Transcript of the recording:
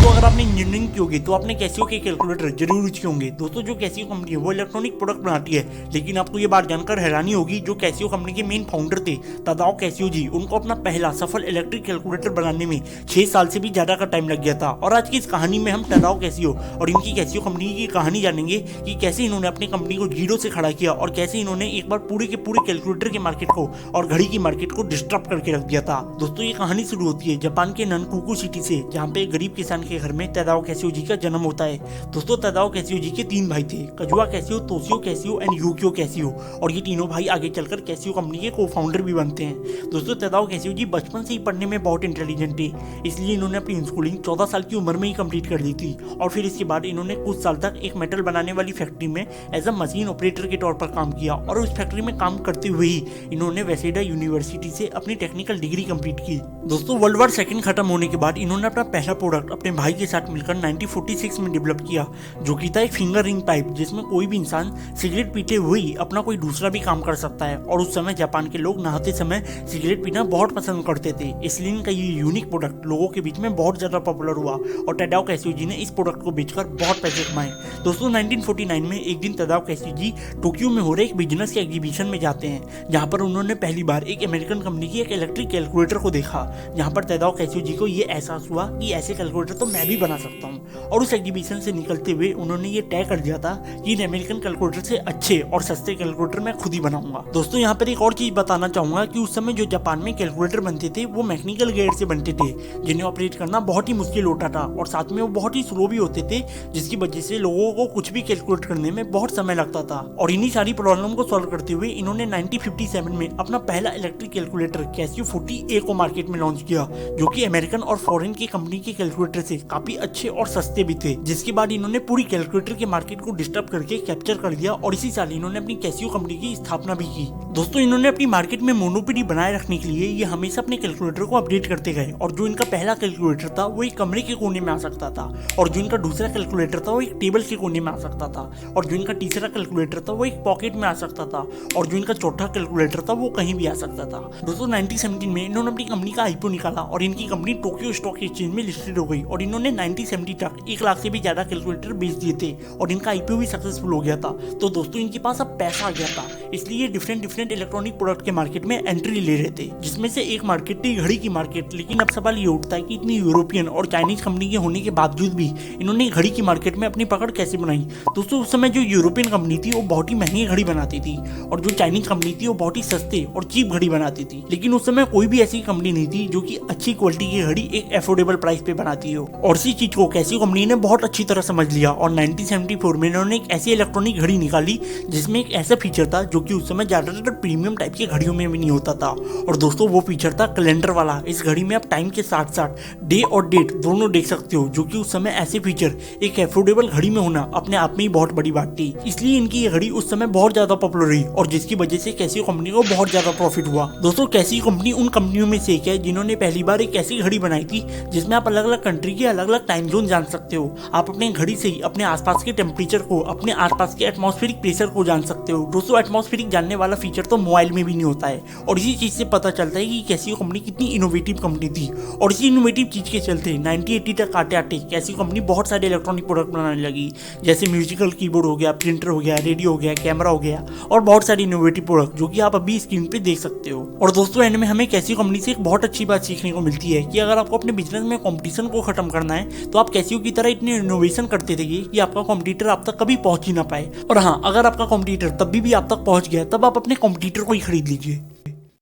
अगर आपने इंजीनियरिंग की होगी तो आपने कैसियो के कैलकुलेटर जरूर यूज किए होंगे। दोस्तों जो कैसियो कंपनी है वो इलेक्ट्रॉनिक प्रोडक्ट बनाती है, लेकिन आपको ये बात जानकर हैरानी होगी जो कैसियो कंपनी के मेन फाउंडर थे तादाओ कैसियो जी, उनको अपना पहला सफल इलेक्ट्रिक कैलकुलेटर बनाने में 6 साल से भी ज्यादा का टाइम लग गया था। और आज की इस कहानी में हम तादाओ कैसियो और इनकी कैसियो कंपनी की कहानी जानेंगे कि कैसे इन्होंने अपनी कंपनी को जीरो से खड़ा किया और कैसे इन्होंने एक बार पूरे के पूरे कैलकुलेटर के मार्केट को और घड़ी की मार्केट को डिस्टर्ब करके रख दिया था। दोस्तों ये कहानी शुरू होती है जापान के ननकुकु सिटी से, जहाँ पे गरीब किसान के घर में तादाओ कैसियो जी का जन्म होता है। दोस्तों तादाओ कैसियो जी के 3 भाई थे, Kazuo Kashio, Toshio Kashio and Yukio Kashio, और ये तीनों भाई आगे चलकर कैसियो कंपनी के को फाउंडर भी बनते हैं। दोस्तों तादाओ कैसियो जी बचपन से ही पढ़ने में बहुत इंटेलिजेंट थे, इसलिए इन्होंने अपनी स्कूलिंग 14 साल की उम्र में ही कंप्लीट कर दी थी। और फिर इसके बाद इन्होंने कुछ साल तक एक मेटल बनाने वाली फैक्ट्री में एज अ मशीन ऑपरेटर के तौर पर काम किया, और उस फैक्ट्री में काम करते हुए ही इन्होंने वेसेडा यूनिवर्सिटी से अपनी टेक्निकल डिग्री कंप्लीट की। दोस्तों वर्ल्ड वॉर सेकंड खत्म होने के बाद इन्होंने अपना पहला प्रोडक्ट अपने भाई के साथ मिलकर 1946 में डेवलप किया, जो कि था एक फिंगर रिंग पाइप, जिसमें कोई भी इंसान सिगरेट पीते हुए ही अपना कोई दूसरा भी काम कर सकता है। और उस समय जापान के लोग नहाते समय सिगरेट पीना बहुत पसंद करते थे, इसलिए इनका ये यूनिक प्रोडक्ट लोगों के बीच में बहुत ज्यादा पॉपुलर हुआ और तादाओ कैसियो जी ने इस प्रोडक्ट को बेचकर बहुत पैसे कमाए। दोस्तों 1949 में एक दिन तादाओ कैसियो जी टोक्यो में हो रहे एक बिजनेस के एग्जीबिशन में जाते हैं, जहां पर उन्होंने पहली बार एक अमेरिकन कंपनी की एक इलेक्ट्रिक कैलकुलेटर को देखा, जहां पर तादाओ कैसियो जी को ये एहसास हुआ कि ऐसे कैलकुलेटर तो मैं भी बना सकता हूँ। और उस एग्जीबिशन से निकलते हुए उन्होंने ये तय कर दिया था कि इन अमेरिकन कैलकुलेटर से अच्छे और सस्ते कैलकुलेटर मैं खुद ही बनाऊंगा। दोस्तों यहाँ पर एक और चीज बताना चाहूंगा कि उस समय जो जापान में कैलकुलेटर बनते थे वो मैकेनिकल गेट से बनते थे, जिन्हें ऑपरेट करना बहुत ही मुश्किल होता था, और साथ में वो बहुत ही स्लो भी होते थे, जिसकी वजह से लोगों को कुछ भी कैलकुलेट करने में बहुत समय लगता था। और इन्हीं सारी प्रॉब्लम को सॉल्व करते हुए इन्होंने 1957 में अपना पहला इलेक्ट्रिक कैलकुलेटर कैसियो 40A को मार्केट में लॉन्च किया, जो कि अमेरिकन और फॉरेन की कंपनी के कैलकुलेटर से काफी अच्छे और सस्ते भी थे। जिसके बाद इन्होंने पूरी कैलकुलेटर के मार्केट को डिस्टर्ब करके कैप्चर कर लिया, और इसी साल इन्होंने अपनी कैसियो कंपनी की स्थापना भी की। दोस्तों इन्होंने अपनी मार्केट में मोनोपोली बनाए रखने के लिए ये हमेशा अपने कैलकुलेटर को अपडेट करते गए, और जो इनका पहला कैलकुलेटर था वो एक कमरे के कोने में आ सकता था, और जो इनका दूसरा कैलकुलेटर था वो एक टेबल के कोने में आ सकता था, और जो इनका तीसरा कैलकुलेटर था वो एक पॉकेट में आ सकता था, और जो इनका चौथा कैलकुलेटर था वो कहीं भी आ सकता था। दोस्तों 1917 में इन्होंने अपनी कंपनी का आईपीओ निकाला और इनकी कंपनी टोक्यो स्टॉक एक्सचेंज में लिस्टेड हो गई, और इन्होंने 1970 तक 1 लाख से भी ज्यादा कैलकुलेटर बेच दिए थे, और इनका आईपीओ भी सक्सेसफुल हो गया था। तो दोस्तों इनके पास अब पैसा आ गया था, इसलिए डिफरेंट इलेक्ट्रॉनिक प्रोडक्ट के मार्केट में एंट्री ले रहे थे, जिसमें से एक मार्केट थी घड़ी की मार्केट। लेकिन अब सवाल ये उठता है कि इतनी यूरोपियन और चाइनीज कंपनी के होने के बावजूद भी इन्होंने घड़ी की मार्केट में अपनी पकड़ कैसे बनाई। दोस्तों उस समय जो यूरोपियन कंपनी थी वो बहुत ही महंगी घड़ी बनाती थी, और जो चाइनीज कंपनी थी वो बहुत ही सस्ते और चीप घड़ी बनाती थी। लेकिन उस समय कोई भी ऐसी कंपनी नहीं थी जो कि अच्छी क्वालिटी की घड़ी एक अफोर्डेबल प्राइस पे बनाती हो, और इसी चीज को कैसियो कंपनी ने बहुत अच्छी तरह समझ लिया, और 1974 में इन्होंने एक ऐसी इलेक्ट्रॉनिक घड़ी निकाली जिसमें एक ऐसा फीचर था जो कि उस समय ज्यादातर प्रीमियम टाइप की घड़ियों में भी नहीं होता था। और दोस्तों वो फीचर था कैलेंडर वाला। इस घड़ी में आप टाइम के साथ साथ डे और डेट दोनों देख सकते हो, जो कि उस समय ऐसे फीचर एक अफोर्डेबल घड़ी में होना अपने आप में ही बहुत बड़ी बात थी। इसलिए इनकी ये घड़ी उस समय बहुत ज्यादा पॉपुलर हुई, और जिसकी वजह से कैसियो कंपनी को बहुत ज्यादा प्रॉफिट हुआ। दोस्तों कैसियो कंपनी उन कंपनियों में से एक है जिन्होंने पहली बार एक ऐसी घड़ी बनाई थी जिसमें आप अलग अलग कंट्री के अलग अलग टाइम जोन जान सकते हो। आप अपने घड़ी से ही अपने आसपास के टेम्परेचर को, अपने आसपास के एटमॉस्फेरिक प्रेशर को जान सकते हो। दोस्तों एटमॉस्फेरिक जानने वाला फीचर तो मोबाइल में भी नहीं होता है, और इसी चीज से पता चलता है कि कैसियो कंपनी कितनी इनोवेटिव कंपनी थी। और इसी इनोवेटिव चीज के चलते 1980 तक आते आते कैसियो कंपनी बहुत सारे इलेक्ट्रॉनिक प्रोडक्ट बनाने लगी, जैसे म्यूजिकल कीबोर्ड हो गया, प्रिंटर हो गया, रेडियो हो गया, कैमरा हो गया, और बहुत सारे इनोवेटिव प्रोडक्ट जो कि आप अभी स्क्रीन पे देख सकते हो। और दोस्तों एंड में हमें कैसियो कंपनी से एक बहुत अच्छी बात सीखने को मिलती है कि अगर आपको अपने बिजनेस में कंपटीशन को खत्म करना है तो आप कैसियो की तरह इतने इनोवेशन करते रहिए कि आपका कॉम्पिटिटर आप तक कभी पहुंच ही ना पाए। और हाँ, अगर आपका कॉम्पिटिटर तब भी आप तक पहुंच गया तब आप अपने कॉम्पिटिटर को ही खरीद लीजिए।